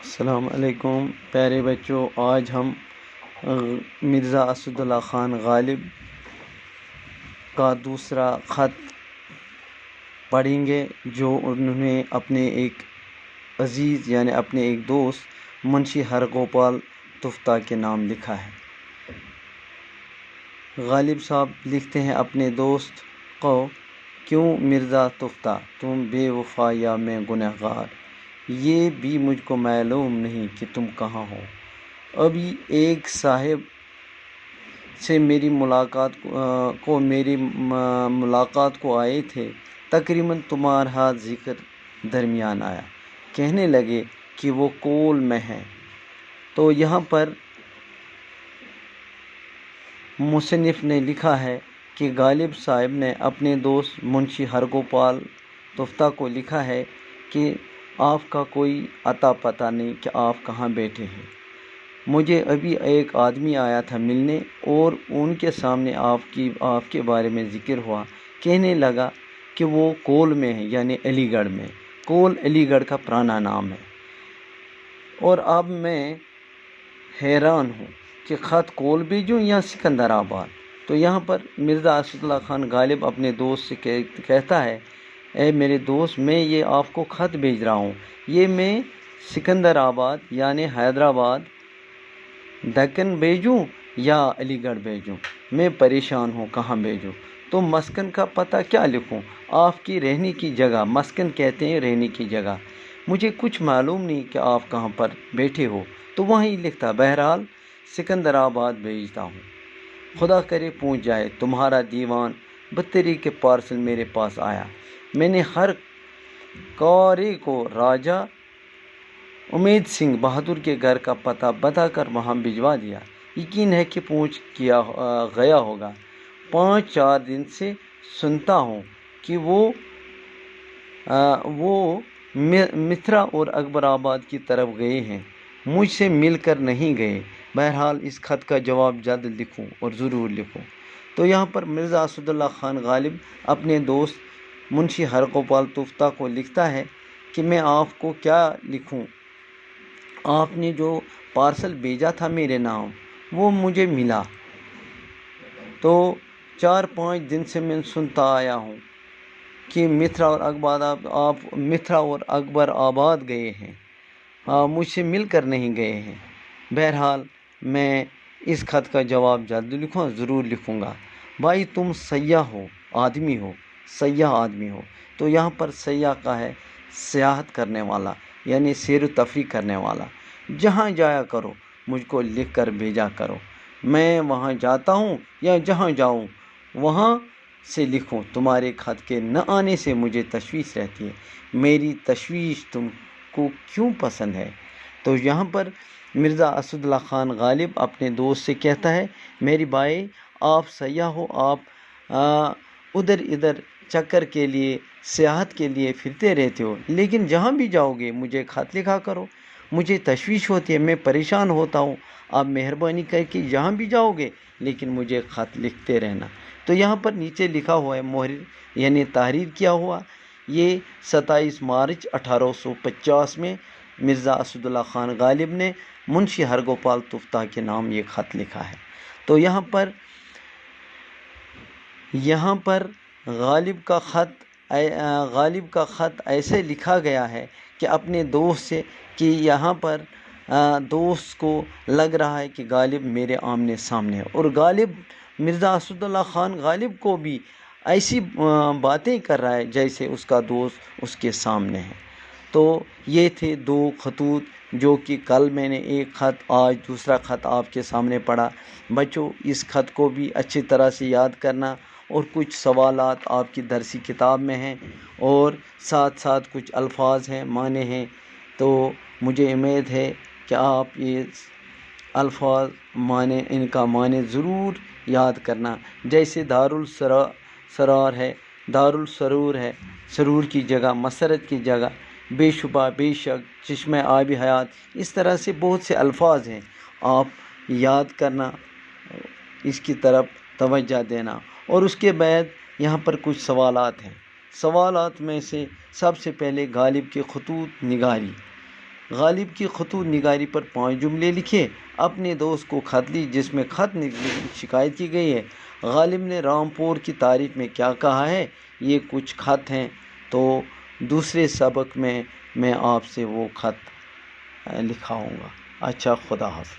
السلام علیکم پیارے بچوں، آج ہم مرزا اسد اللہ خان غالب کا دوسرا خط پڑھیں گے جو انہوں نے اپنے ایک عزیز یعنی اپنے ایک دوست منشی ہرگوپال تفتہ کے نام لکھا ہے۔ غالب صاحب لکھتے ہیں اپنے دوست کو، کیوں مرزا تفتہ تم بے وفا یا میں گنہگار، یہ بھی مجھ کو معلوم نہیں کہ تم کہاں ہو۔ ابھی ایک صاحب سے میری ملاقات کو آئے تھے، تقریباً تمہارا ذکر درمیان آیا، کہنے لگے کہ وہ کول میں ہے۔ تو یہاں پر مصنف نے لکھا ہے کہ غالب صاحب نے اپنے دوست منشی ہرگوپال تفتہ کو لکھا ہے کہ آپ کا کوئی اتا پتہ نہیں کہ آپ کہاں بیٹھے ہیں۔ مجھے ابھی ایک آدمی آیا تھا ملنے اور ان کے سامنے آپ کے بارے میں ذکر ہوا، کہنے لگا کہ وہ کول میں ہے یعنی علی گڑھ میں۔ کول علی گڑھ کا پرانا نام ہے۔ اور اب میں حیران ہوں کہ خط کول بھیجوں یا سکندر آباد۔ تو یہاں پر مرزا اسد اللہ خان غالب اپنے دوست سے کہتا ہے، اے میرے دوست، میں یہ آپ کو خط بھیج رہا ہوں، یہ میں سکندر آباد یعنی حیدرآباد دکن بھیجوں یا علی گڑھ بھیجوں، میں پریشان ہوں کہاں بھیجوں۔ تو مسکن کا پتہ کیا لکھوں؟ آپ کی رہنے کی جگہ، مسکن کہتے ہیں رہنے کی جگہ، مجھے کچھ معلوم نہیں کہ آپ کہاں پر بیٹھے ہو۔ تو وہیں لکھتا، بہرحال سکندر آباد بھیجتا ہوں، خدا کرے پہنچ جائے تمہارا دیوان۔ بطری کے پارسل میرے پاس آیا، میں نے ہر کارے کو راجہ امید سنگھ بہادر کے گھر کا پتہ بتا کر وہاں بھجوا دیا، یقین ہے کہ پہنچ گیا ہوگا۔ 5-4 دن سے سنتا ہوں کہ وہ متھرا اور اکبر آباد کی طرف گئے ہیں، مجھ سے مل کر نہیں گئے۔ بہرحال اس خط کا جواب جلد لکھوں اور ضرور لکھوں۔ تو یہاں پر مرزا اسد اللہ خان غالب اپنے دوست منشی ہرگوپال تفتہ کو لکھتا ہے کہ میں آپ کو کیا لکھوں، آپ نے جو پارسل بھیجا تھا میرے نام وہ مجھے ملا، تو 4-5 دن سے میں سنتا آیا ہوں کہ متھرا اور اکبر آباد گئے ہیں، مجھ سے مل کر نہیں گئے ہیں۔ بہرحال میں اس خط کا جواب جلد لکھوں، ضرور لکھوں گا۔ بھائی تم سیاح آدمی ہو۔ تو یہاں پر سیاح کا ہے سیاحت کرنے والا یعنی سیر و تفریح کرنے والا۔ جہاں جایا کرو مجھ کو لکھ کر بھیجا کرو، میں وہاں جاتا ہوں یا جہاں جاؤں وہاں سے لکھوں۔ تمہارے خط کے نہ آنے سے مجھے تشویش رہتی ہے، میری تشویش تم کو کیوں پسند ہے؟ تو یہاں پر مرزا اسد اللہ خان غالب اپنے دوست سے کہتا ہے، میری بھائی آپ سیاح ہو، آپ ادھر ادھر چکر کے لیے سیاحت کے لیے پھرتے رہتے ہو، لیکن جہاں بھی جاؤ گے مجھے خط لکھا کرو، مجھے تشویش ہوتی ہے، میں پریشان ہوتا ہوں۔ آپ مہربانی کر کے جہاں بھی جاؤ گے لیکن مجھے خط لکھتے رہنا۔ تو یہاں پر نیچے لکھا ہوا ہے، محرر یعنی تحریر کیا ہوا، یہ 27 مارچ 1850 میں مرزا اسد اللہ خان غالب نے منشی ہرگوپال تفتہ کے نام یہ خط لکھا ہے۔ تو یہاں پر غالب کا خط ایسے لکھا گیا ہے کہ اپنے دوست سے، کہ یہاں پر دوست کو لگ رہا ہے کہ غالب میرے آمنے سامنے ہے، اور غالب مرزا اسد اللہ خان غالب کو بھی ایسی باتیں کر رہا ہے جیسے اس کا دوست اس کے سامنے ہے۔ تو یہ تھے 2 خطوط جو کہ کل میں نے ایک خط، آج دوسرا خط آپ کے سامنے پڑھا۔ بچوں اس خط کو بھی اچھی طرح سے یاد کرنا، اور کچھ سوالات آپ کی درسی کتاب میں ہیں اور ساتھ ساتھ کچھ الفاظ ہیں، معنی ہیں، تو مجھے امید ہے کہ آپ یہ الفاظ ان کا معنی ضرور یاد کرنا۔ جیسے دارالسرار ہے، دارالسرور ہے، سرور کی جگہ، مسرت کی جگہ، بے شبہ، بے شک، چشمہ آب حیات، اس طرح سے بہت سے الفاظ ہیں، آپ یاد کرنا، اس کی طرف توجہ دینا۔ اور اس کے بعد یہاں پر کچھ سوالات ہیں۔ سوالات میں سے سب سے پہلے غالب کے خطوط نگاری، غالب کی خطوط نگاری پر 5 جملے لکھے۔ اپنے دوست کو خط لی جس میں خط شکایت کی گئی ہے۔ غالب نے رامپور کی تعریف میں کیا کہا ہے؟ یہ کچھ خط ہیں، تو دوسرے سبق میں آپ سے وہ خط لکھاؤں گا۔ اچھا، خدا حافظ۔